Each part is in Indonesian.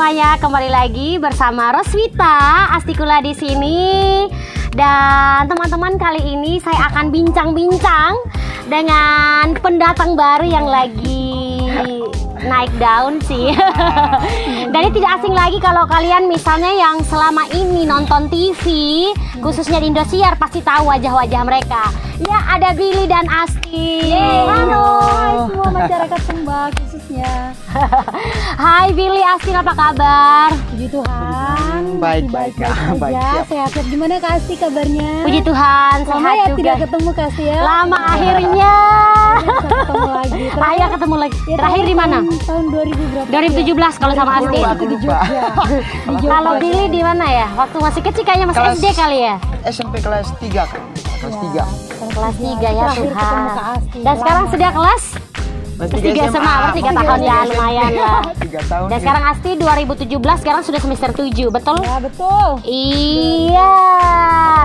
semuanya, kembali lagi bersama Roswita Astikula di sini. Dan teman-teman, kali ini saya akan bincang-bincang dengan pendatang baru yang lagi naik daun sih. Jadi tidak asing lagi kalau kalian misalnya yang selama ini nonton TV, khususnya di Indosiar, pasti tahu wajah-wajah mereka. Ya, ada Billy dan Asti. Halo, hai semua masyarakat Sumba khususnya. Hai Billy, Asti, apa kabar? Puji Tuhan. Baik saja. Sehat-sehat. Gimana Kak Asti kabarnya? Puji Tuhan, Lama sehat ya juga. tidak ketemu Kak Asti ya. Lama akhirnya. Bisa ketemu lagi. Ayo ketemu lagi. Ya, Terakhir di mana? Tahun 2000 berapa? 2017 kalau sama Asti. Itu di Jogja. Di Jogja. Kalau Billy di mana ya? Waktu masih kecil kayaknya masih Kelas- SD kali ya. SMP kelas 3 kan? Kelas 3. Kelas 3 ya Terakhir ketemu Tuhan. Kak Asti. Dan sekarang sudah kelas Kelas 3 SMA, berarti 3 tahun ya, lumayan lah. 3 tahun. Dan sekarang Asti 2017, sekarang sudah semester 7, betul? Ya betul. Iya.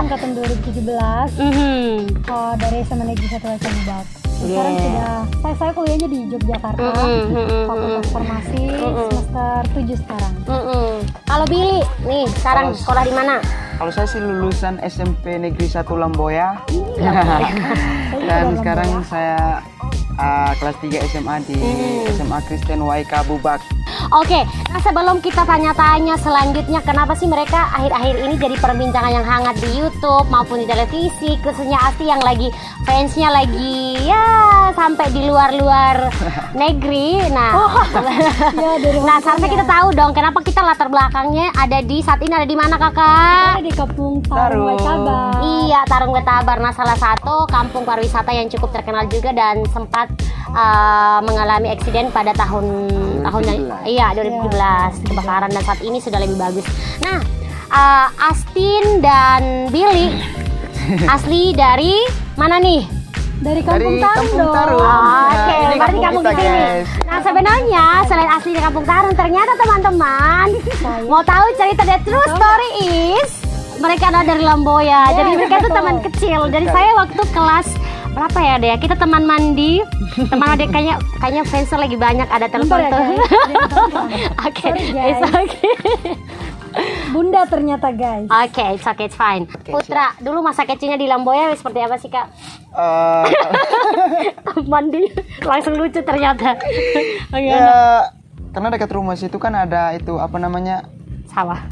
Angkatan 2017. Dari SMA Negeri 1 Sumba. Sekarang sudah saya kuliahnya di Yogyakarta. Fakultas Farmasi semester 7 sekarang. Kalau Billy, nih sekarang sekolah di mana? Kalau saya sih lulusan SMP Negeri 1 Lamboya. Dan sekarang saya kelas 3 SMA di SMA Kristen YK Bubak. Oke, nah sebelum kita tanya-tanya selanjutnya, kenapa sih mereka akhir-akhir ini jadi perbincangan yang hangat di YouTube maupun di televisi, khususnya Asti yang lagi fansnya lagi ya sampai di luar-luar negeri. Nah, nah seharusnya kita tahu dong kenapa kita latar belakangnya ada di saat ini ada di mana kakak? Ada di Kampung Tarung Wetabar. Iya, Tarung Wetabar. Nah, salah satu kampung pariwisata yang cukup terkenal juga dan sempat mengalami eksiden pada tahunnya 2017 kebakaran, dan saat ini sudah lebih bagus. Nah, Astin dan Billy asli dari mana nih? Dari Kampung Tarung. Oke, Ini berarti kampung kampung kita, di sini. guys. Nah, sebenarnya selain asli di Kampung Tarung, ternyata teman-teman mau tahu cerita the true story is mereka ada dari Lamboya. Jadi mereka tuh teman kecil. Jadi saya waktu kelas berapa ya deh? Kita teman mandi kayaknya fansnya lagi banyak, ada telepon tuh. Oke, it's okay. Bunda ternyata guys. Oke, it's okay, it's fine. Putra, dulu masa kecilnya di Lamboya seperti apa sih kak? Mandi langsung lucu ternyata. Ya, karena dekat rumah situ kan ada itu apa namanya? Sawah.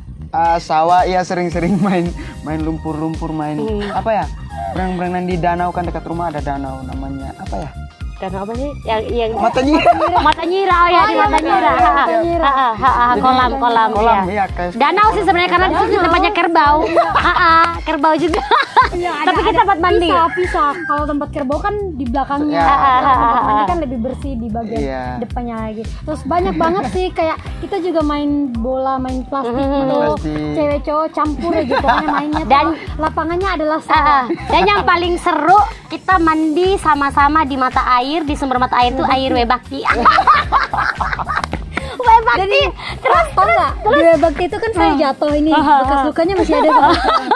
Sawah, ya sering-sering main lumpur-lumpur, main apa ya? Berenang-berenang di danau, kan dekat rumah ada danau namanya apa ya? Danau apa sih? Yang Mata Nyira. Mata Nyira, oh ya, di Mata Nyira. Kolam, Kolam, ya. iya, kayak Danau sih sebenarnya karena di situ tempatnya kerbau. Kerbau juga. Tapi kita tempat mandi. Pisah. Kalau tempat kerbau kan di belakangnya. Ya. Tempat mandi kan lebih bersih di bagian Iya. depannya lagi. Terus banyak banget sih, kayak kita juga main bola, main plastik gitu. plastik. Cewek cowok campur aja pokoknya mainnya. Dan lapangannya adalah sawah. Dan yang paling seru, kita mandi sama-sama di mata air, di sumber mata air itu air Webakti. Webakti. Terus Di Webakti itu kan saya jatuh ini, bekas lukanya masih ada.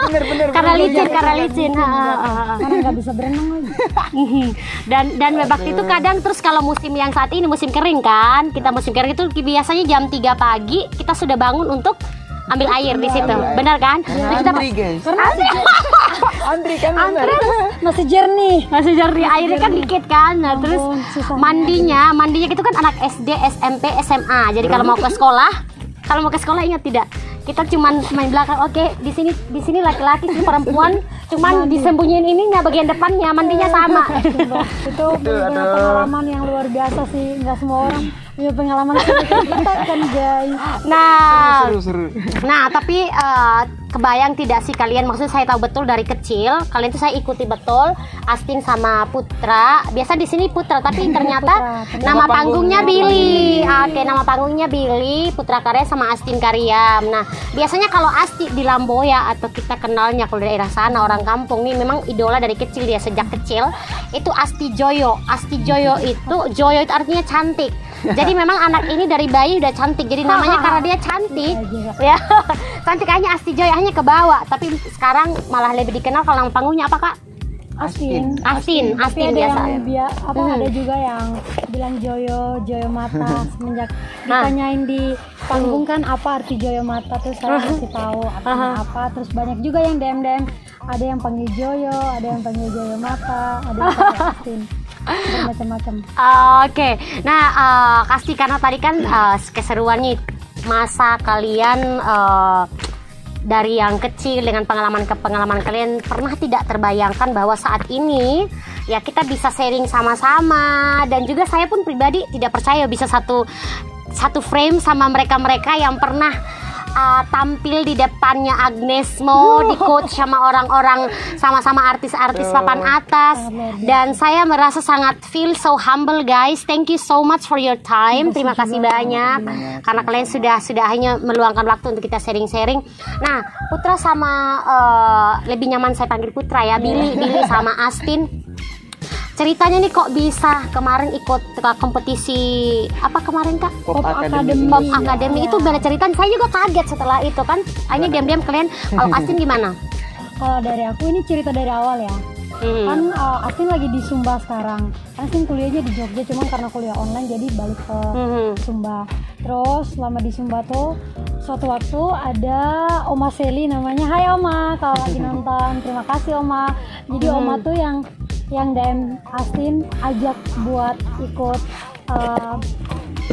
bener-bener karena licin. Karena nggak bisa berenang lagi. Dan Webakti itu kadang, terus kalau musim yang saat ini musim kering kan, kita musim kering itu biasanya jam 3 pagi kita sudah bangun untuk ambil air di situ, Ambil air. benar kan? Terus kita Antri guys. Karena Antri kan bener. masih jernih. masih jernih, airnya kan dikit kan. Nah, terus susah. mandinya itu kan anak SD, SMP, SMA. Jadi kalau mau ke sekolah ingat tidak? Kita cuman main belakang. Oke, di sini laki-laki, sini perempuan, cuman disembunyiin ininya bagian depannya, mandinya sama. Itu punya pengalaman yang luar biasa sih, nggak semua orang punya pengalaman seperti kita kan guys. Nah, Seru. Nah, tapi kebayang tidak sih kalian? Maksudnya saya tahu betul dari kecil, kalian tuh saya ikuti betul Astin sama Putra. Biasa di sini Putra, tapi ternyata nama panggungnya Billy. Oke, nama panggungnya Billy, Putra Karya sama Astin Karyam. Nah, biasanya kalau Asti di Lamboya atau kita kenalnya kalau daerah sana orang kampung nih, memang idola dari kecil dia, sejak kecil itu Asti Joyo. Asti Joyo itu artinya cantik. Jadi memang anak ini dari bayi udah cantik. Jadi namanya karena dia cantik. Ya. Cantik hanya Asti Joyo, hanya ke bawah. Tapi sekarang malah lebih dikenal kalau nama panggungnya apa, Kak? Astin Astin ada biasa. yang ada juga yang bilang Joyo Mata semenjak ditanyain di panggung kan apa arti Joyo Mata, terus saya kasih tahu artinya apa. Terus banyak juga yang DM, ada yang panggil Joyo, ada yang panggil Joyo Mata, ada yang panggil Astin, bermacam-macam. Oke, nah Kasti, karena tadi kan keseruannya masa kalian dari yang kecil dengan pengalaman ke pengalaman, kalian pernah tidak terbayangkan bahwa saat ini ya kita bisa sharing sama-sama, dan juga saya pun pribadi tidak percaya bisa satu frame sama mereka-mereka yang pernah tampil di depannya Agnes Mo, di coach sama orang-orang, sama-sama artis-artis papan atas, dan saya merasa sangat feel so humble guys. Thank you so much for your time. Terima kasih banyak karena kalian sudah hanya meluangkan waktu untuk kita sharing-sharing. Nah, Putra sama lebih nyaman saya panggil Putra ya, Billy sama Astin. Ceritanya nih kok bisa kemarin ikut kompetisi apa kemarin Kak? Pop Academy. Pop Academy itu benar ceritanya, saya juga kaget setelah itu kan. Ini diam-diam kalian. Kalau Astin gimana? Kalau dari aku ini cerita dari awal ya. Kan Astin lagi di Sumba sekarang. Astin kuliahnya di Jogja, cuma karena kuliah online jadi balik ke Sumba. Terus selama di Sumba tuh suatu waktu ada Oma Seli namanya. Hai Oma, kalau lagi nonton. Terima kasih Oma. Jadi Oma tuh yang DM Astin ajak buat ikut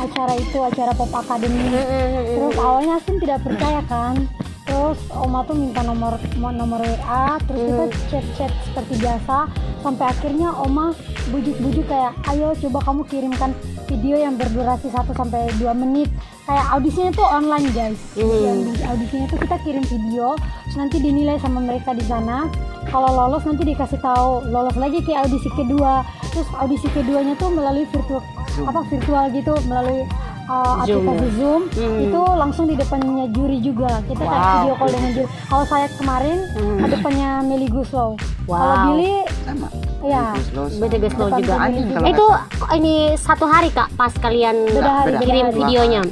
acara Pop Academy. Terus awalnya Astin tidak percaya kan. Terus Oma tuh minta nomor WA, terus kita chat seperti biasa, sampai akhirnya Oma bujuk-bujuk kayak, ayo coba kamu kirimkan video yang berdurasi 1-2 menit. Kayak audisinya tuh online guys. Yang di audisinya tuh kita kirim video, terus nanti dinilai sama mereka di sana. Kalau lolos nanti dikasih tahu, lolos lagi ke audisi kedua. Terus audisi keduanya tuh melalui virtual gitu, melalui aplikasi Zoom. Itu langsung di depannya juri juga. Kita kayak video call dengan juri. Kalau saya kemarin di depannya Meli Guslow. Kalau Billy sama. Ya, Beda Guslow juga. Itu ini satu hari Kak pas kalian kirim videonya.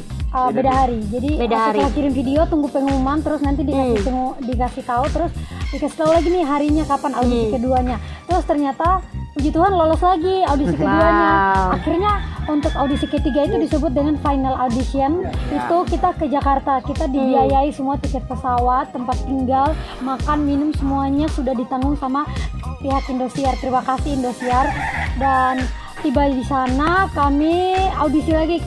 Beda hari. Jadi setelah kirim video tunggu pengumuman, terus nanti dikasih tahu, terus dikasih tahu lagi nih harinya kapan audisi keduanya. Terus ternyata puji Tuhan lolos lagi audisi keduanya. Akhirnya untuk audisi ketiga itu disebut dengan final audition. Itu kita ke Jakarta, kita dibiayai semua tiket pesawat, tempat tinggal, makan, minum semuanya sudah ditanggung sama pihak Indosiar. Terima kasih Indosiar. Dan tiba di sana kami audisi lagi.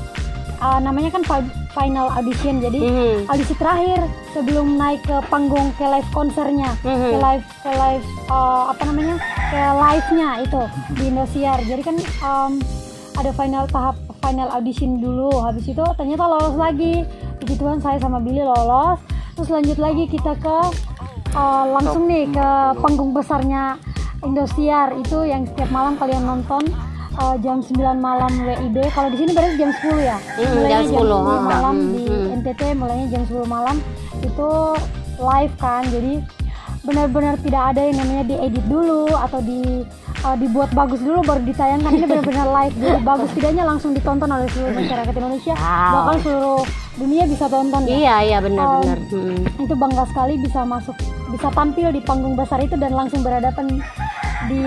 Namanya kan final audition, jadi audisi terakhir sebelum naik ke panggung, ke live konsernya, ke live ke live-nya itu di Indosiar. Jadi kan ada tahap final audition dulu, habis itu ternyata lolos lagi. Puji Tuhan saya sama Billy lolos. Terus lanjut lagi kita ke langsung nih ke panggung besarnya Indosiar, itu yang setiap malam kalian nonton. Jam 9 malam WIB. Kalau di sini berarti jam 10 ya. Mulainya jam 10 malam di NTT, mulainya jam 10 malam. Itu live kan. Jadi benar-benar tidak ada yang namanya diedit dulu atau dibuat bagus dulu baru ditayangkan. Ini benar-benar live. Jadi bagus tidaknya langsung ditonton oleh seluruh masyarakat Indonesia. Bahkan seluruh dunia bisa tonton ya. Iya benar-benar. Itu bangga sekali bisa tampil di panggung besar itu dan langsung berhadapan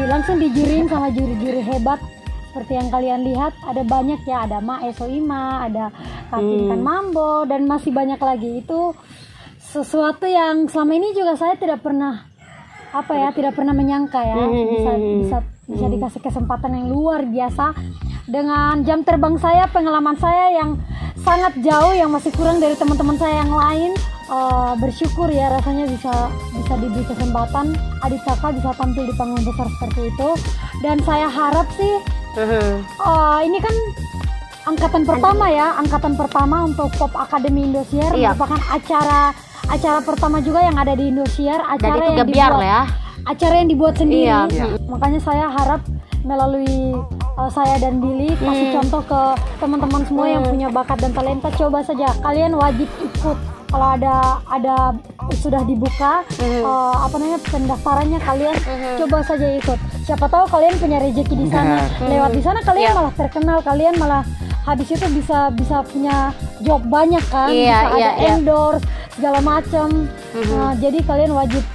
langsung dijuriin sama juri-juri hebat. Seperti yang kalian lihat, ada banyak ya, ada Mae Soima, ada Katinkan Mambo, dan masih banyak lagi. Itu sesuatu yang selama ini juga saya tidak pernah menyangka ya, bisa dikasih kesempatan yang luar biasa. Dengan jam terbang saya, pengalaman saya yang sangat jauh, yang masih kurang dari teman-teman saya yang lain. Bersyukur ya rasanya bisa diberi kesempatan adik kakak bisa tampil di panggung besar seperti itu. Dan saya harap sih ini kan angkatan pertama untuk Pop Academy Indosiar, merupakan acara pertama juga yang ada di Indosiar, acara yang dibuat sendiri. Makanya saya harap melalui saya dan Billy kasih contoh ke teman-teman semua yang punya bakat dan talenta. Coba saja kalian wajib ikut. Kalau ada sudah dibuka pendaftarannya, kalian coba saja ikut. Siapa tahu kalian punya rezeki di sana. Lewat di sana kalian malah terkenal, kalian malah habis itu bisa punya job banyak kan, bisa ada endorse segala macam. Jadi kalian wajib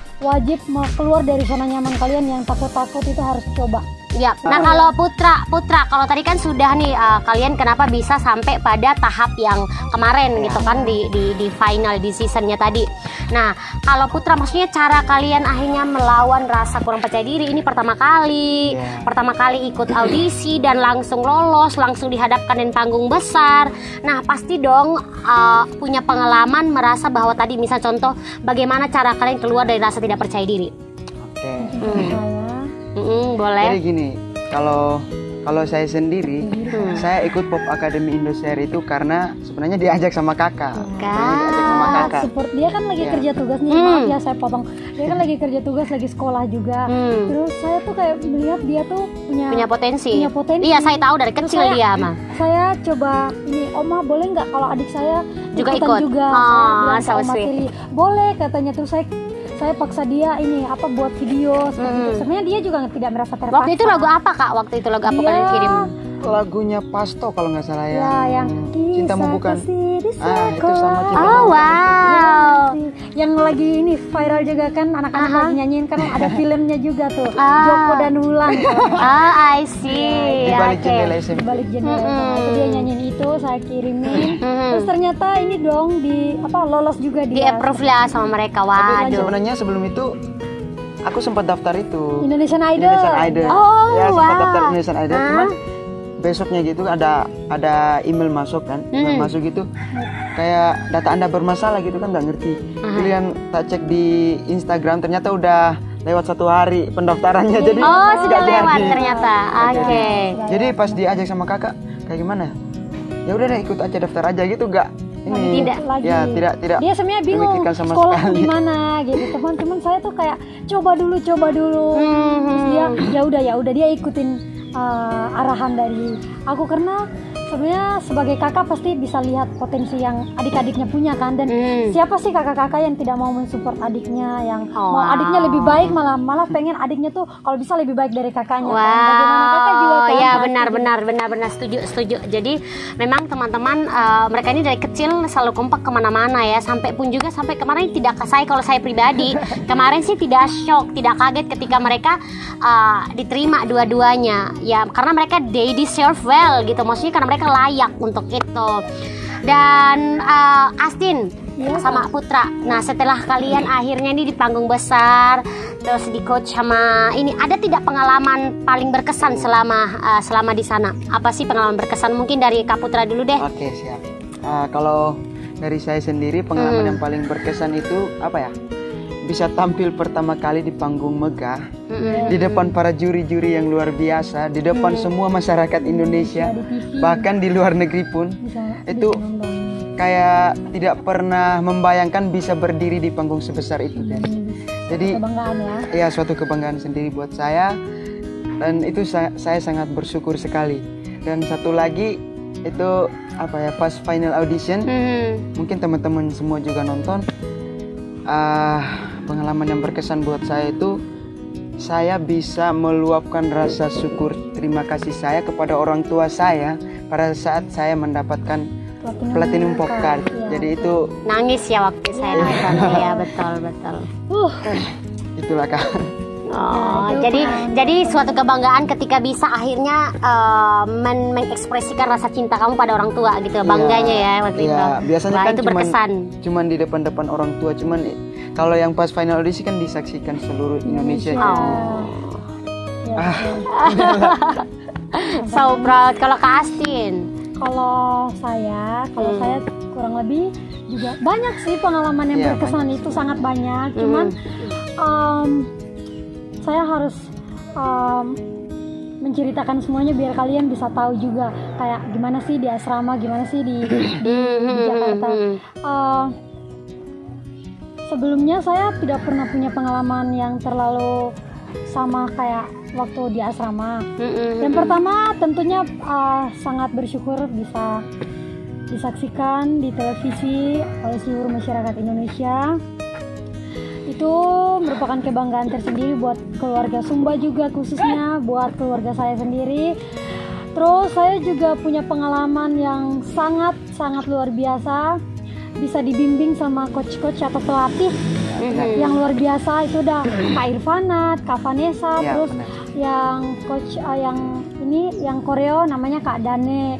keluar dari zona nyaman kalian. Yang takut-takut itu harus coba. Ya, nah kalau Putra, kalau tadi kan sudah nih kalian kenapa bisa sampai pada tahap yang kemarin gitu kan di final di seasonnya tadi. Nah, kalau Putra maksudnya cara kalian akhirnya melawan rasa kurang percaya diri ini pertama kali ikut audisi dan langsung lolos, langsung dihadapkan di panggung besar. Nah, pasti dong punya pengalaman merasa bahwa tadi misal contoh bagaimana cara kalian keluar dari rasa tidak percaya diri. Boleh. Jadi gini, kalau saya sendiri, saya ikut Pop Academy Indosiar itu karena sebenarnya diajak sama kakak. Support dia kan lagi kerja tugas nih, maaf ya saya potong. Dia kan lagi kerja tugas, lagi sekolah juga. Terus saya tuh kayak melihat dia tuh punya potensi. Iya, saya tahu dari kecil dia mah. Saya coba ini, Oma boleh nggak kalau adik saya juga ikut? So sweet. Boleh katanya, terus saya paksa dia ini buat video seperti itu. Sebenarnya dia juga tidak merasa terpaksa. Waktu itu lagu apa Kak? Waktu itu lagu apa kalian kirim? Lagunya Pasto kalau nggak salah yang Cintamu Bukan. Itu sama Cintamu Oh wow. Yang lagi ini viral juga kan, anak-anak lagi nyanyiin kan, ada filmnya juga tuh, Joko dan Wulan. I see. Di balik jendela SMP. Di balik jendela itu dia nyanyiin itu, saya kirimin. Terus ternyata ini dong lolos juga di approve lah sama mereka. Tapi Waduh. sebenarnya sebelum itu aku sempat daftar itu Indonesian Idol. Oh, sempat daftar Indonesian Idol, cuman besoknya gitu ada email masuk kan, email masuk gitu kayak data Anda bermasalah gitu kan, nggak ngerti. Kemudian tak cek di Instagram ternyata udah lewat 1 hari pendaftarannya, jadi sudah lewat ternyata. Oke. Jadi pas diajak sama kakak kayak gimana? Ya udah deh ikut aja, daftar aja gitu, nggak ini tidak lagi. Ya tidak dia sebenarnya bingung sama sekolah sekali. Gimana gitu, teman-teman saya tuh kayak coba dulu terus dia ya udah dia ikutin arahan dari aku, karena sebenarnya sebagai kakak pasti bisa lihat potensi yang adik-adiknya punya kan, dan siapa sih kakak-kakak yang tidak mau mensupport adiknya, yang mau adiknya lebih baik, malah pengen adiknya tuh kalau bisa lebih baik dari kakaknya. Bagaimana kakak juga kan? Ya benar setuju. Jadi memang teman-teman mereka ini dari kecil selalu kompak kemana-mana ya, sampai kemarin tidak kalau saya pribadi kemarin sih tidak shock, tidak kaget ketika mereka diterima dua-duanya ya, karena mereka they deserve well gitu, maksudnya karena mereka layak untuk itu. Dan Astin sama Putra, nah setelah kalian akhirnya ini di panggung besar terus di coach sama ini, ada tidak pengalaman paling berkesan selama di sana? Apa sih pengalaman berkesan? Mungkin dari Kak Putra dulu deh. Oke, siap. Kalau dari saya sendiri pengalaman yang paling berkesan itu bisa tampil pertama kali di panggung megah, di depan para juri-juri yang luar biasa, di depan semua masyarakat Indonesia, bahkan di luar negeri pun, itu kayak tidak pernah membayangkan bisa berdiri di panggung sebesar itu. Jadi kebanggaan ya suatu kebanggaan sendiri buat saya, dan itu saya sangat bersyukur sekali. Dan satu lagi itu pas final audition, mungkin teman-teman semua juga nonton. Pengalaman yang berkesan buat saya itu saya bisa meluapkan rasa syukur terima kasih saya kepada orang tua saya pada saat saya mendapatkan Platinum Popcard. Jadi itu nangis ya waktu saya nonton. Ya betul. Itulah Kak. Jadi suatu kebanggaan ketika bisa akhirnya mengekspresikan rasa cinta kamu pada orang tua gitu, bangganya ya waktu itu. Biasanya kan itu berkesan. Cuman di depan orang tua, cuman kalau yang pas final audisi kan disaksikan seluruh Indonesia. So proud. Kalau Kak Astin? Kalau saya kurang lebih juga banyak sih pengalaman yang berkesan, itu sangat banyak. Cuman saya harus menceritakan semuanya biar kalian bisa tahu juga kayak gimana sih di asrama, gimana sih di Jakarta. Sebelumnya saya tidak pernah punya pengalaman yang terlalu sama kayak waktu di asrama. Yang pertama tentunya sangat bersyukur bisa disaksikan di televisi oleh seluruh masyarakat Indonesia. Itu merupakan kebanggaan tersendiri buat keluarga Sumba juga, khususnya buat keluarga saya sendiri. Terus saya juga punya pengalaman yang sangat luar biasa, bisa dibimbing sama coach-coach atau pelatih yang luar biasa. Itu udah Kak Irfanat, Kak Vanessa, terus yang coach yang ini yang koreo namanya Kak Done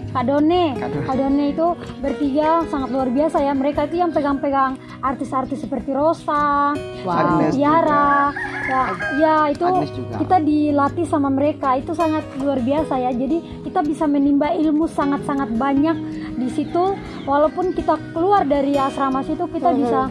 itu bertiga sangat luar biasa ya. Mereka itu yang pegang-pegang artis-artis seperti Rosa, Tiara, ya itu kita dilatih sama mereka, itu sangat luar biasa ya. Jadi kita bisa menimba ilmu sangat-sangat banyak di situ. Walaupun kita keluar dari asrama situ, kita bisa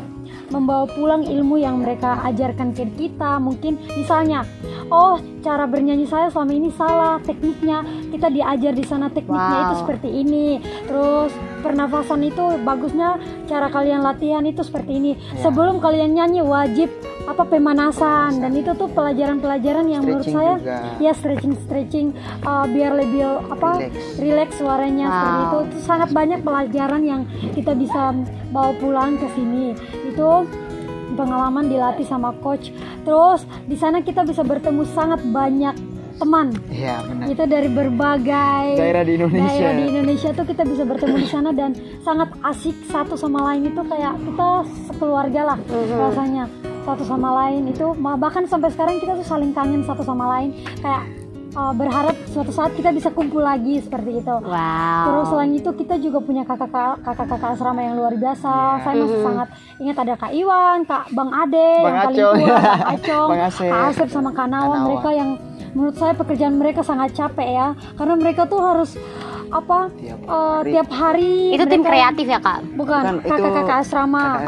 membawa pulang ilmu yang mereka ajarkan ke kita. Mungkin misalnya, oh cara bernyanyi saya selama ini salah tekniknya, kita diajar di sana tekniknya itu seperti ini. Terus pernafasan itu bagusnya cara kalian latihan itu seperti ini. Sebelum kalian nyanyi wajib pemanasan, dan itu tuh pelajaran-pelajaran yang menurut saya ya stretching biar lebih relax suaranya seperti itu. Itu sangat banyak pelajaran yang kita bisa bawa pulang ke sini. Itu pengalaman dilatih sama coach. Terus di sana kita bisa bertemu sangat banyak teman. Iya, benar. Itu dari berbagai daerah di Indonesia tuh kita bisa bertemu di sana, dan sangat asik satu sama lain. Itu kayak kita sekeluarga lah rasanya satu sama lain. Itu bahkan sampai sekarang kita tuh saling kangen satu sama lain, kayak berharap suatu saat kita bisa kumpul lagi seperti itu. Terus selain itu kita juga punya kakak-kakak asrama yang luar biasa. Saya masih sangat ingat ada Kak Iwan, Bang Ade yang paling tua, Kak Acong, Kak Asep sama Kak Nawan. Mereka yang menurut saya pekerjaan mereka sangat capek ya, karena mereka tuh harus tiap hari. Itu tim kreatif ya Kak? Bukan, kakak-kakak asrama.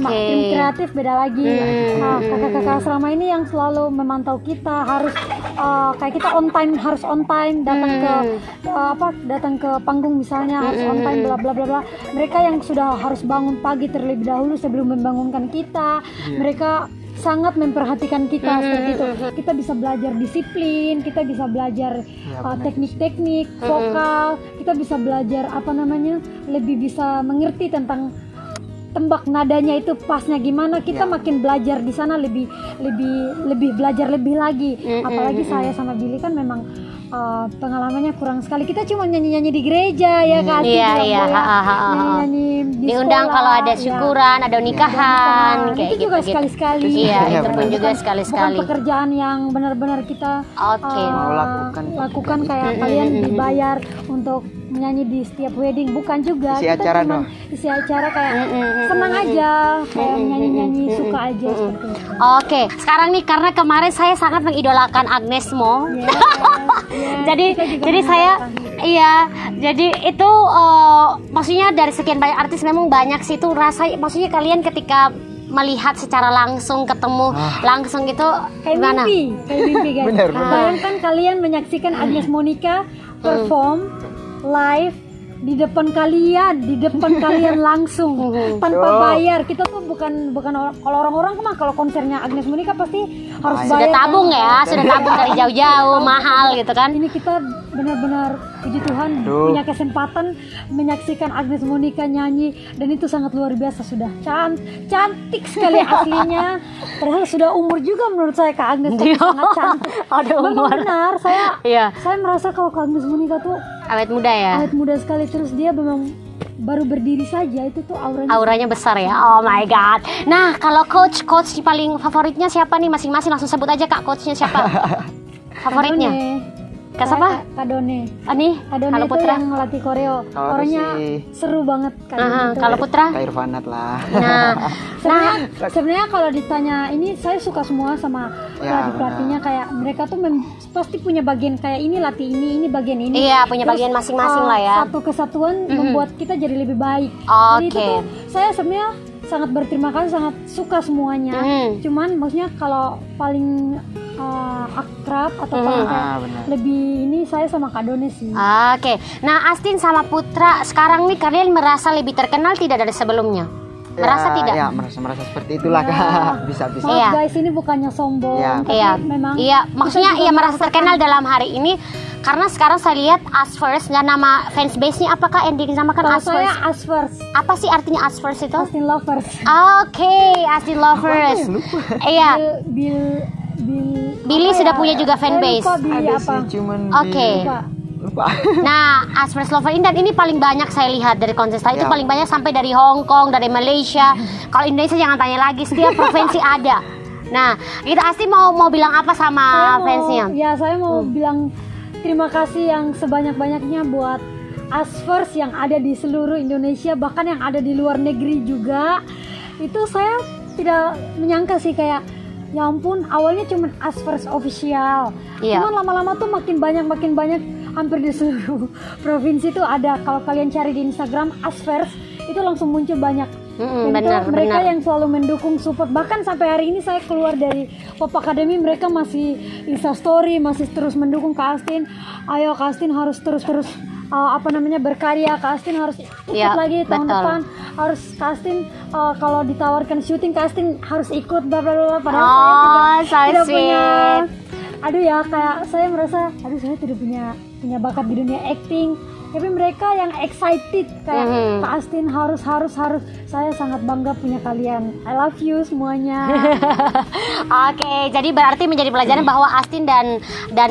Tim kreatif beda lagi. Kakak-kakak asrama ini yang selalu memantau kita, harus kayak kita harus on time datang ke panggung misalnya, harus on time bla bla bla bla. Mereka yang sudah harus bangun pagi terlebih dahulu sebelum membangunkan kita. Mereka sangat memperhatikan kita seperti itu. Kita bisa belajar disiplin, kita bisa belajar teknik-teknik vokal, kita bisa belajar lebih bisa mengerti tentang tembak nadanya itu pasnya gimana. Kita makin belajar di sana lebih belajar lebih lagi. Apalagi saya sama Billy kan memang pengalamannya kurang sekali. Kita cuma nyanyi-nyanyi di gereja ya Kak. Nyanyi-nyanyi di diundang sekolah, kalau ada syukuran, ada nikahan, kayak itu juga sekali-sekali. Iya, itu pun juga sekali-sekali. Bukan pekerjaan yang benar-benar kita lakukan kayak kalian dibayar untuk menyanyi di setiap wedding, bukan juga. Isi kita acara cuma isi acara kayak senang aja, kayak nyanyi-nyanyi suka aja seperti itu. Oke, sekarang nih karena kemarin saya sangat mengidolakan Agnes Mo. Jadi saya jadi itu maksudnya dari sekian banyak artis memang banyak sih itu maksudnya kalian ketika melihat secara langsung ketemu langsung gitu kayak gimana? Mimpi guys. Bayangkan kalian menyaksikan Agnes Monica perform live di depan kalian langsung tanpa bayar. Kita tuh bukan kalau orang-orang mah kalau konsernya Agnes Monica pasti harus bayar. Sudah tabung sudah tabung dari jauh-jauh mahal gitu kan. Ini kita benar-benar puji Tuhan punya kesempatan menyaksikan Agnes Monica nyanyi, dan itu sangat luar biasa. Sudah cantik sekali aslinya, padahal sudah umur juga menurut saya Kak Agnes sangat cantik. Memang benar, saya merasa kalau Kak Agnes Monica tuh awet muda ya. Awet muda sekali, terus dia memang baru berdiri saja itu tuh auranya besar ya. Oh my god. Nah, kalau coach paling favoritnya siapa nih masing-masing? Langsung sebut aja Kak, coachnya siapa? Favoritnya? Kak siapa? Kak Done. Kalau itu Putra yang ngelatih koreo. Orangnya seru banget kan. Kalau Putra? Kak Irfanat lah. Sebenarnya kalau ditanya ini saya suka semua sama pelatih-pelatihnya, kayak mereka tuh pasti punya bagian kayak ini latih ini bagian ini. Iya, punya bagian masing-masing lah ya. Satu kesatuan membuat kita jadi lebih baik. Jadi itu tuh saya sebenarnya sangat berterima kasih, sangat suka semuanya. Cuman maksudnya kalau paling akrab atau paling lebih ini saya sama Kak Done sih. Oke. Nah, Astin sama Putra sekarang nih kalian merasa lebih terkenal tidak dari sebelumnya? Merasa tidak? Ya, merasa seperti itulah Kak. Bisa. Guys, ini bukannya sombong. Memang. Iya, maksudnya merasa terkenal dalam hari ini karena sekarang saya lihat Us First, dan nama fans base-nya apakah yang dinamakan Us First? Saya Us First. Apa sih artinya Us First itu? Astin Lovers. Oke, Astin Lovers. Iya. Billy sudah punya juga fanbase. Oke. Nah, Us First Lover ini, dan ini paling banyak saya lihat dari konsen saya itu paling banyak sampai dari Hong Kong, dari Malaysia. Kalau Indonesia jangan tanya lagi, setiap provinsi ada. Nah, kita Asti mau bilang apa sama fansnya? Ya, saya mau bilang terima kasih yang sebanyak-banyaknya buat Asfers yang ada di seluruh Indonesia, bahkan yang ada di luar negeri juga. Itu saya tidak menyangka sih, kayak ya ampun, awalnya cuma Asfers official. Iya. Cuman lama-lama tuh makin banyak, hampir di seluruh provinsi tuh ada. Kalau kalian cari di Instagram Asfers, itu langsung muncul banyak. Dan itu mereka yang selalu mendukung, support. Bahkan sampai hari ini saya keluar dari Pop Academy, mereka masih Insta story, masih terus mendukung Kak Astin. Ayo Kak Astin harus terus berkarya. Kak Astin harus ikut lagi tahun depan. Harus Kak Astin kalau ditawarkan syuting, Kak Astin harus ikut bla bla bla. Padahal saya tidak punya. Aduh ya, kayak saya merasa saya tidak punya bakat di dunia acting. Tapi mereka yang excited kayak Kak Astin harus. Saya sangat bangga punya kalian. I love you semuanya. Oke, jadi berarti menjadi pelajaran bahwa Astin dan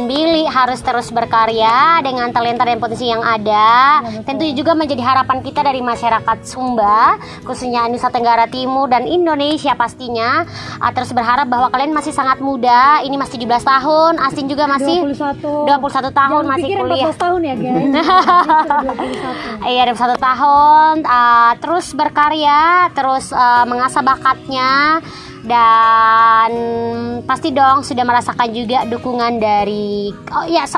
Billy harus terus berkarya dengan talenta dan potensi yang ada. Tentu juga menjadi harapan kita dari masyarakat Sumba, khususnya Nusa Tenggara Timur dan Indonesia pastinya. Terus berharap bahwa kalian masih sangat muda. Ini masih 17 tahun, Astin juga masih 21 tahun. Jangan masih kuliah. 14 tahun ya guys. Iya, 21 tahun. Terus berkarya, terus mengasah bakatnya, dan pasti dong sudah merasakan juga dukungan dari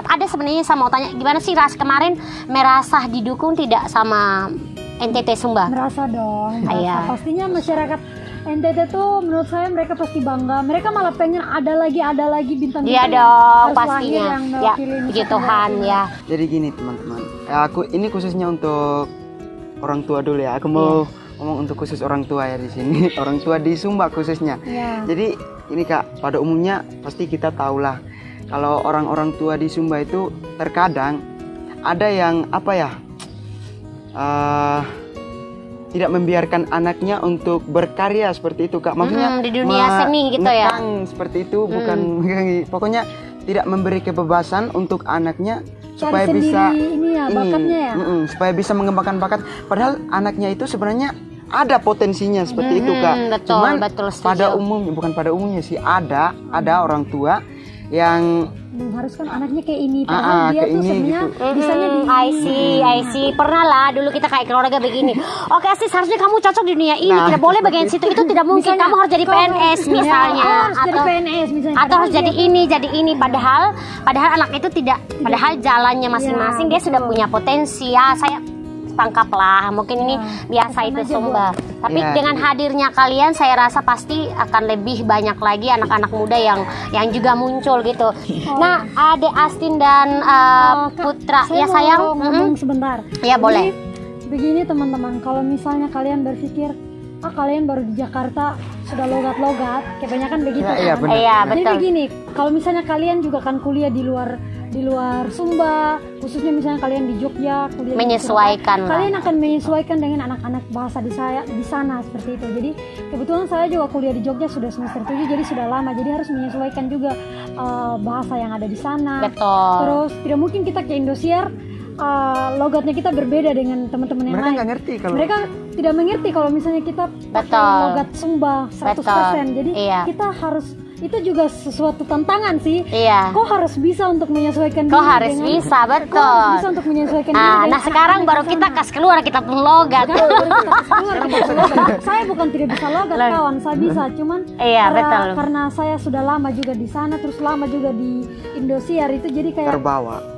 ada sebenarnya saya mau tanya, gimana sih kemarin merasa didukung tidak sama NTT Sumba? Merasa dong. Pastinya masyarakat NTT tuh menurut saya mereka pasti bangga. Mereka malah pengen ada lagi bintang-bintang. Iya dong, harus pastinya. Ya, puji Tuhan ya. Jadi gini teman-teman, aku ini khususnya untuk orang tua dulu ya. Aku mau ngomong untuk khusus orang tua ya di sini, orang tua di Sumba khususnya. Jadi ini Kak, pada umumnya pasti kita tahulah kalau orang-orang tua di Sumba itu terkadang ada yang tidak membiarkan anaknya untuk berkarya seperti itu Kak. Maksudnya di dunia seni gitu ya. Seperti itu, bukan pokoknya tidak memberi kebebasan untuk anaknya supaya bisa supaya bisa mengembangkan bakat. Padahal anaknya itu sebenarnya ada potensinya seperti itu Kak. Cuman pada umumnya, bukan pada umumnya sih, ada orang tua yang mengharuskan anaknya kayak ini, padahal dia tuh sebenarnya bisanya di I see. Pernah lah dulu kita kayak keluarga begini. Oke Asti, seharusnya kamu cocok di dunia ini, tidak boleh bagian situ, itu tidak mungkin. Kamu harus jadi PNS misalnya, atau harus jadi ini. Padahal anak itu tidak, padahal jalannya masing-masing dia sudah punya potensi. Ya saya tangkaplah, mungkin ini biasa itu Sumba. Tapi dengan hadirnya kalian, saya rasa pasti akan lebih banyak lagi anak-anak muda yang juga muncul gitu. Nah, Ade Astin dan Putra, saya sayang. Ngomong sebentar. Ya boleh. Begini teman-teman, kalau misalnya kalian berpikir, kalian baru di Jakarta sudah logat-logat, kebanyakan begitu kan? Iya, betul. Jadi begini, kalau misalnya kalian juga kan kuliah di luar Sumba, khususnya misalnya kalian di Jogja kuliah menyesuaikan di kalian akan menyesuaikan dengan anak-anak bahasa di sana seperti itu. Jadi kebetulan saya juga kuliah di Jogja sudah semester 7, jadi sudah lama, jadi harus menyesuaikan juga bahasa yang ada di sana. Betul. Terus tidak mungkin kita ke Indosiar logatnya kita berbeda dengan teman-teman yang lain. Mereka tidak mengerti kalau misalnya kita pakai logat Sumba 100%. Jadi kita harus, itu juga sesuatu tantangan sih. Kok harus bisa untuk menyesuaikan diri. Harus bisa untuk menyesuaikan diri. Nah sekarang baru kita keluar kita pun logat. Saya bukan tidak bisa logat kawan, saya bisa, cuman karena saya sudah lama juga di sana, terus lama juga di Indosiar itu, jadi kayak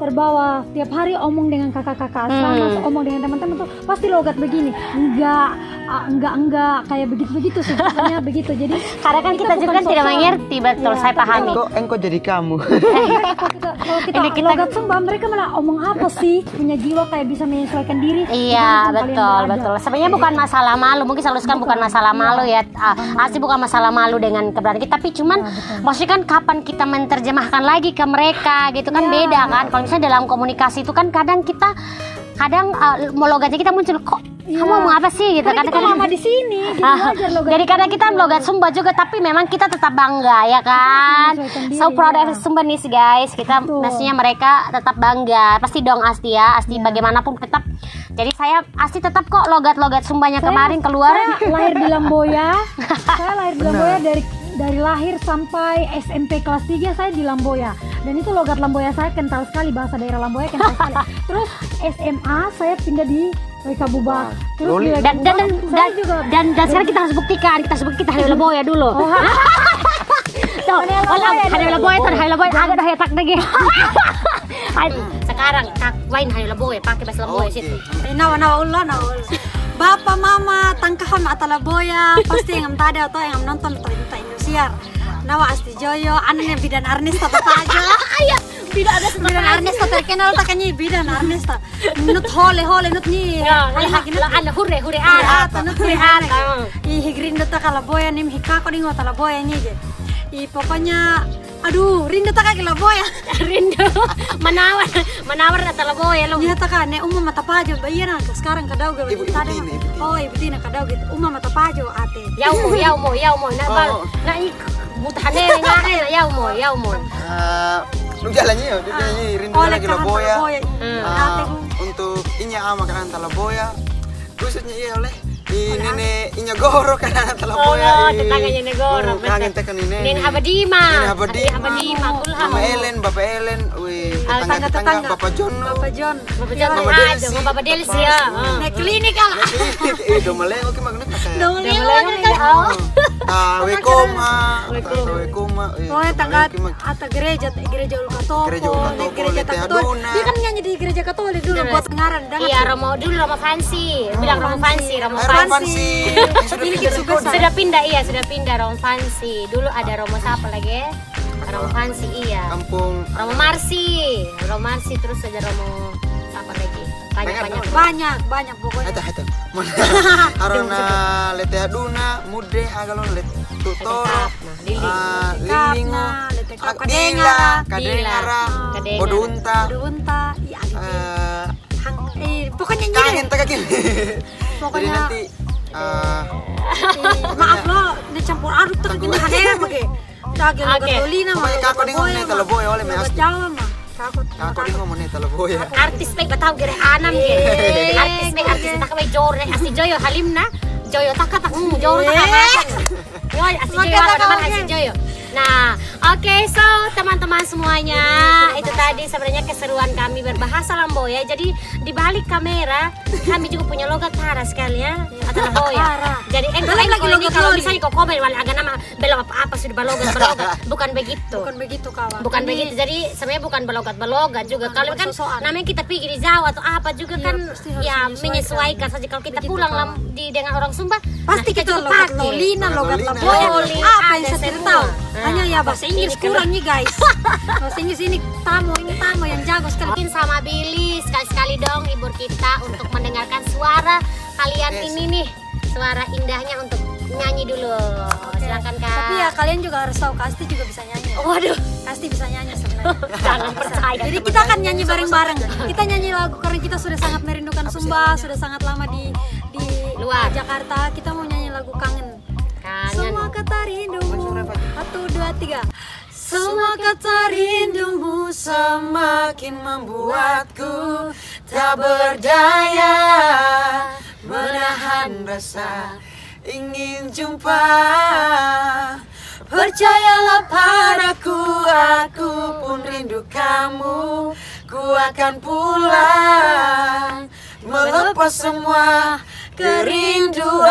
terbawa tiap hari omong dengan kakak-kakak asrama, omong dengan teman-teman tuh pasti logat begini. Enggak kayak begitu sih, pokoknya begitu. Jadi karena kan kita juga tidak mengerti, betul, saya pahami. Engkau jadi kamu. Kalau kita logat Sumba, mereka malah omong apa sih, punya jiwa kayak bisa menyesuaikan diri. Iya, betul. Sebenarnya bukan masalah malu, mungkin saya luruskan, bukan masalah malu ya. Asli bukan masalah malu dengan keberadaan kita, tapi cuman maksudnya kan kapan kita menerjemahkan lagi ke mereka gitu kan, beda kan. Kalau misalnya dalam komunikasi itu kan kadang logatnya kita muncul, kok kamu ngomong apa sih gitu kan, kita lama di sini, jadi kadang kita logat Sumba juga, tapi memang kita tetap bangga ya kan. So proud of Sumbanese guys, kita mestinya mereka tetap bangga, pasti dong Asti ya. Asti bagaimanapun tetap, jadi saya Asti tetap kok logat Sumbanya kemarin keluar. Saya lahir di Lamboya. Saya lahir di Lamboya dari lahir sampai SMP kelas 3 saya di Lamboya. Dan itu logat Lamboya saya kental sekali, bahasa daerah Lamboya kental sekali. Terus SMA saya pindah di WK Bubak. Terus di WK Bubak, saya juga dan sekarang kita harus buktikan, kita hari Lamboya dulu. Tuh, hari Lamboya tuh, hari Lamboya agak dah tak lagi. Sekarang kak wain hari Lamboya pakai bahasa Lamboya situ. nawa ulah. Bapak mama tangkahan mata Lamboya pasti yang tadi atau yang nonton Talenta Indosiar. Nawa Asti Joyo, anaknya Bidan Arnesta aja. Ayah, Bidan Arnesta terkenal taknya Bidan Arnesta. Nut hole nut ni. Ala hure Nut hure higrindo ta Lamboya nim hikako ning mata Lamboya nya je. Pokoknya aduh, rindu tak kaki Lamboya. Rindu. Manawar na Lamboya lo. Iya tak ne umma mata pajo bayaran sekarang kadau ga tadi. Oh, ibu tina kadau gitu. Umma mata pajo ate. Yaumo na bal. Na ik mutahane ngare na yaumo. Lu jalannya ya, rindu lagi Lamboya. Ate Untuk inya makanan Lamboya. Khususnya iya oleh Nene inya goro kan anak Lamboya. Tetangganya Negoro. Kangen tekan ini. Nene Habadima. Mama Ellen, Bapak Ellen, tetangga Bapak John. Bapak Bapak Delis ya. Naik klinik ah. Do maleng oke magnet tak. Wekoma. Oh, tangga atau gereja Ulkatoko. Gereja Katolik. Dia kan nyanyi di gereja Katolik dulu buat pengaran. Iya, Romo Fancy. Bilang Romo Fancy. Ini kita sudah pindah Romo Fancy. Dulu ada Romo siapa lagi? Romo Fancy iya. Kampung Romo Marsi terus ada Romo siapa lagi? Banyak pokoknya. Eta. Arona lete aduna mude agalon let tutoro. Lilingo. Kadengara. Bodunta. Iya. Pokoknya kangen tak kaki. Pokoknya nanti maaf lo, dicampur aduk tak gini hadeh bagi. Daging gatolina mah. Kako di ngomong neta Lamboya oleh me asli. Jawa mah. Kako di ngomong neta Lamboya. Artis baik batau gere anam ge. Artis tak kawai jor Asti Joyo halimna. Joyo tak jor tak makan. Yo Asti Joyo Asti Joyo. Nah, oke, so teman-teman semuanya, itu tadi sebenarnya keseruan kami berbahasa Lamboya. Jadi di balik kamera kami juga punya logat parah sekali ya, atau Lamboya. Jadi kalau misalnya kau komen agak nama belum apa sudah balogat, bukan begitu. Kawan. Bukan begitu. Jadi sebenarnya bukan balogat juga. Kalau kan namanya kita pergi di Jawa atau apa juga kan ya menyesuaikan saja. Kalau kita pulang dengan orang Sumba, pasti kita logat Lolina, logat Lamboya. Apa yang saya tahu? Hanya ya bahasa Inggris kurang nih guys. Bahasa Inggris ini tamu yang jago sekali. Mungkin sama Billy sekali-sekali dong hibur kita untuk mendengarkan suara kalian ini nih, suara indahnya untuk nyanyi dulu. Silakan Kak. Tapi ya kalian juga harus tahu Kasti juga bisa nyanyi. Waduh, Kasti bisa nyanyi sebenarnya. Jangan percaya. Jadi kita akan nyanyi bareng-bareng. Kita nyanyi lagu karena kita sudah sangat merindukan Sumba, sudah sangat lama di luar Jakarta. Kita mau nyanyi lagu Kangen. Semua kata rindumu 1, 2, 3. Semua kata rindumu semakin membuatku tak berdaya menahan rasa ingin jumpa. Percayalah padaku, aku pun rindu kamu. Ku akan pulang melepas semua kerinduan.